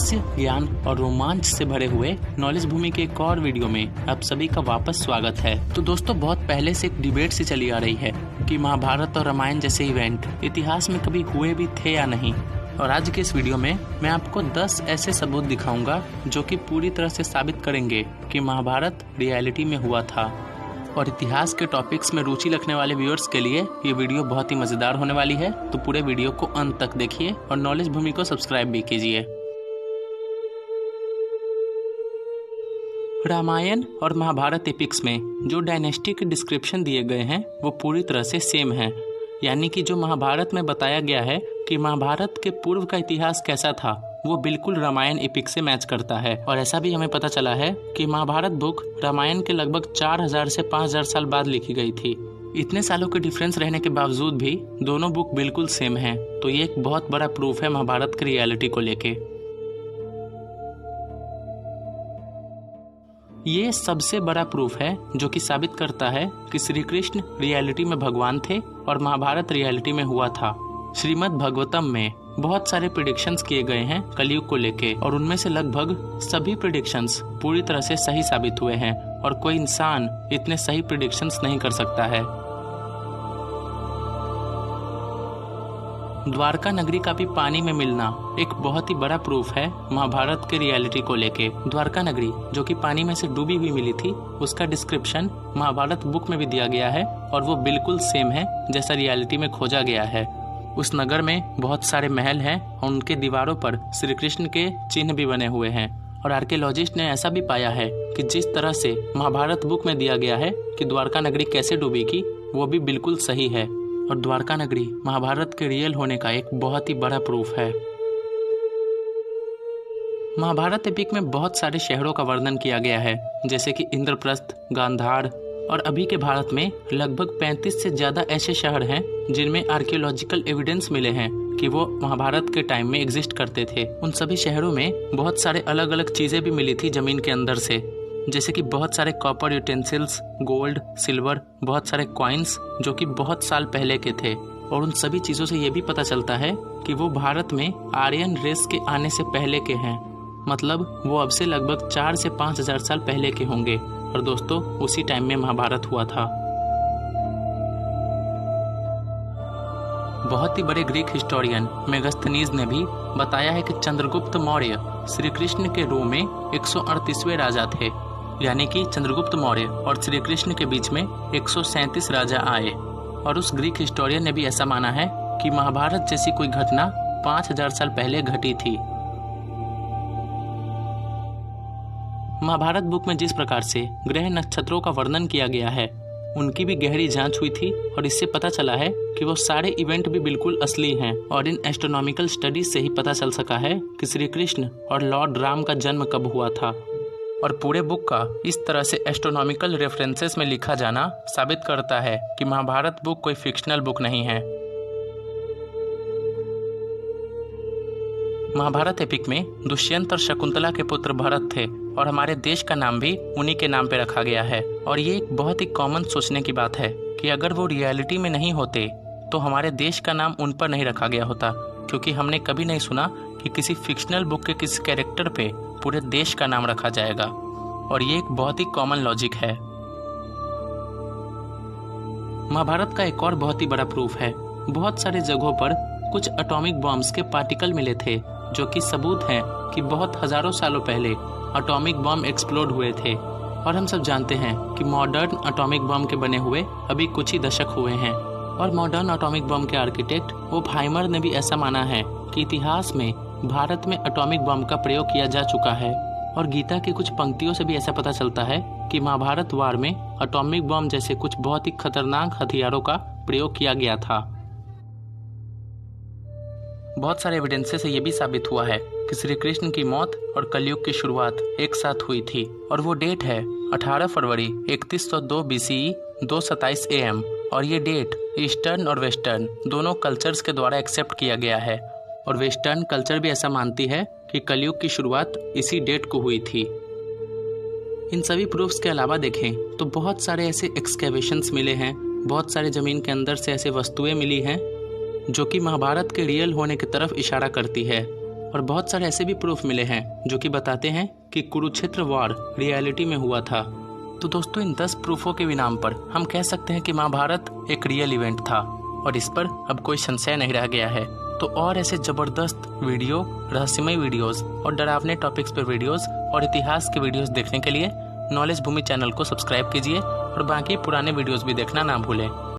रहस्य, ज्ञान और रोमांच से भरे हुए नॉलेज भूमि के एक और वीडियो में आप सभी का वापस स्वागत है। तो दोस्तों, बहुत पहले से एक डिबेट सी चली आ रही है कि महाभारत और रामायण जैसे इवेंट इतिहास में कभी हुए भी थे या नहीं। और आज के इस वीडियो में मैं आपको 10 ऐसे सबूत दिखाऊंगा जो कि पूरी तरह से साबित करेंगे कि महाभारत रियलिटी में हुआ था। और इतिहास के टॉपिक्स में रुचि रखने वाले व्यूअर्स के लिए ये वीडियो बहुत ही मजेदार होने वाली है, तो पूरे वीडियो को अंत तक देखिए और नॉलेज भूमि को सब्सक्राइब भी कीजिए। रामायण और महाभारत एपिक्स में जो डायनेस्टी के डिस्क्रिप्शन दिए गए हैं वो पूरी तरह से सेम है। यानी कि जो महाभारत में बताया गया है कि महाभारत के पूर्व का इतिहास कैसा था, वो बिल्कुल रामायण एपिक से मैच करता है। और ऐसा भी हमें पता चला है कि महाभारत बुक रामायण के लगभग 4000 से 5000 साल बाद लिखी गई थी। इतने सालों के डिफरेंस रहने के बावजूद भी दोनों बुक बिल्कुल सेम हैं, तो ये एक बहुत बड़ा प्रूफ है महाभारत की रियलिटी को लेके। ये सबसे बड़ा प्रूफ है जो कि साबित करता है कि श्री कृष्ण रियलिटी में भगवान थे और महाभारत रियलिटी में हुआ था। श्रीमद् भागवतम में बहुत सारे प्रेडिक्शंस किए गए हैं कलयुग को लेके, और उनमें से लगभग सभी प्रेडिक्शंस पूरी तरह से सही साबित हुए हैं और कोई इंसान इतने सही प्रेडिक्शंस नहीं कर सकता है। द्वारका नगरी का भी पानी में मिलना एक बहुत ही बड़ा प्रूफ है महाभारत के रियलिटी को लेके। द्वारका नगरी जो कि पानी में से डूबी हुई मिली थी, उसका डिस्क्रिप्शन महाभारत बुक में भी दिया गया है और वो बिल्कुल सेम है जैसा रियलिटी में खोजा गया है। उस नगर में बहुत सारे महल हैं और उनके दीवारों पर श्री कृष्ण के चिन्ह भी बने हुए हैं। और आर्कियोलॉजिस्ट ने ऐसा भी पाया है कि जिस तरह से महाभारत बुक में दिया गया है कि द्वारका नगरी कैसे डूबेगी, वो भी बिल्कुल सही है। और द्वारका नगरी महाभारत के रियल होने का एक बहुत ही बड़ा प्रूफ है। महाभारत एपिक में बहुत सारे शहरों का वर्णन किया गया है, जैसे कि इंद्रप्रस्थ, गांधार, और अभी के भारत में लगभग 35 से ज्यादा ऐसे शहर हैं जिनमें आर्कियोलॉजिकल एविडेंस मिले हैं कि वो महाभारत के टाइम में एग्जिस्ट करते थे। उन सभी शहरों में बहुत सारे अलग अलग चीजें भी मिली थी जमीन के अंदर से, जैसे कि बहुत सारे कॉपर यूटेंसिल्स, गोल्ड, सिल्वर, बहुत सारे कॉइन्स जो कि बहुत साल पहले के थे। और उन सभी चीजों से ये भी पता चलता है कि वो भारत में आर्यन रेस के आने से पहले के हैं, मतलब वो अब से लगभग 4 से 5000 साल पहले के होंगे। और दोस्तों, उसी टाइम में महाभारत हुआ था। बहुत ही बड़े ग्रीक हिस्टोरियन मेगास्थनीज ने भी बताया है कि चंद्रगुप्त मौर्य श्री कृष्ण के रो में 138वें राजा थे। यानी कि चंद्रगुप्त मौर्य और श्री कृष्ण के बीच में 137 राजा आए। और उस ग्रीक हिस्टोरियन ने भी ऐसा माना है कि महाभारत जैसी कोई घटना 5000 साल पहले घटी थी। महाभारत बुक में जिस प्रकार से ग्रह नक्षत्रों का वर्णन किया गया है, उनकी भी गहरी जांच हुई थी और इससे पता चला है कि वो सारे इवेंट भी बिल्कुल असली हैं। और इन एस्ट्रोनॉमिकल स्टडीज से ही पता चल सका है कि श्री कृष्ण और लॉर्ड राम का जन्म कब हुआ था। और पूरे बुक का इस तरह से एस्ट्रोनॉमिकल रेफरेंसेस में लिखा जाना साबित करता है कि महाभारत बुक कोई फिक्शनल बुक नहीं है। महाभारत एपिक में दुष्यंत और शकुंतला के पुत्र भरत थे और हमारे देश का नाम भी उन्हीं के नाम पे रखा गया है। और ये एक बहुत ही कॉमन सोचने की बात है कि अगर वो रियलिटी में नहीं होते तो हमारे देश का नाम उन पर नहीं रखा गया होता, क्योंकि हमने कभी नहीं सुना कि किसी फिक्शनल बुक के किसी कैरेक्टर पे पूरे देश का नाम रखा जाएगा। और ये एक बहुत ही कॉमन लॉजिक है। महाभारत का एक और बहुत ही बड़ा प्रूफ है। बहुत सारे जगहों पर कुछ एटॉमिक बॉम्ब्स के पार्टिकल मिले थे जो कि सबूत हैं कि बहुत हजारों सालों पहले एटॉमिक बॉम्ब एक्सप्लोड हुए थे। और हम सब जानते हैं कि मॉडर्न एटॉमिक बॉम्ब के बने हुए अभी कुछ ही दशक हुए हैं। और मॉडर्न एटॉमिक बॉम्ब के आर्किटेक्ट ओपेनहाइमर ने भी ऐसा माना है कि इतिहास में भारत में एटॉमिक बॉम्ब का प्रयोग किया जा चुका है। और गीता की कुछ पंक्तियों से भी ऐसा पता चलता है कि महाभारत वार में एटॉमिक बॉम्ब जैसे कुछ बहुत ही खतरनाक हथियारों का प्रयोग किया गया था। बहुत सारे एविडेंसेस से ये भी साबित हुआ है कि श्री कृष्ण की मौत और कलयुग की शुरुआत एक साथ हुई थी। और वो डेट है 18 फरवरी 3102 BCE 2:27 AM। और ये डेट ईस्टर्न और वेस्टर्न दोनों कल्चर्स के द्वारा एक्सेप्ट किया गया है। और वेस्टर्न कल्चर भी ऐसा मानती है कि कलयुग की शुरुआत इसी डेट को हुई थी। इन सभी प्रूफ्स के अलावा देखें तो बहुत सारे ऐसे एक्सकेवेशंस मिले हैं, बहुत सारे जमीन के अंदर से ऐसे वस्तुएं मिली हैं जो कि महाभारत के रियल होने की तरफ इशारा करती है। और बहुत सारे ऐसे भी प्रूफ मिले हैं जो कि बताते हैं कि कुरुक्षेत्र वॉर रियलिटी में हुआ था। तो दोस्तों, इन 10 प्रूफों के नाम पर हम कह सकते हैं कि महाभारत एक रियल इवेंट था और इस पर अब कोई संशय नहीं रह गया है। तो और ऐसे जबरदस्त वीडियो, रहस्यमय वीडियोस और डरावने टॉपिक्स पर वीडियोस और इतिहास के वीडियोस देखने के लिए नॉलेज भूमि चैनल को सब्सक्राइब कीजिए और बाकी पुराने वीडियोस भी देखना ना भूलें।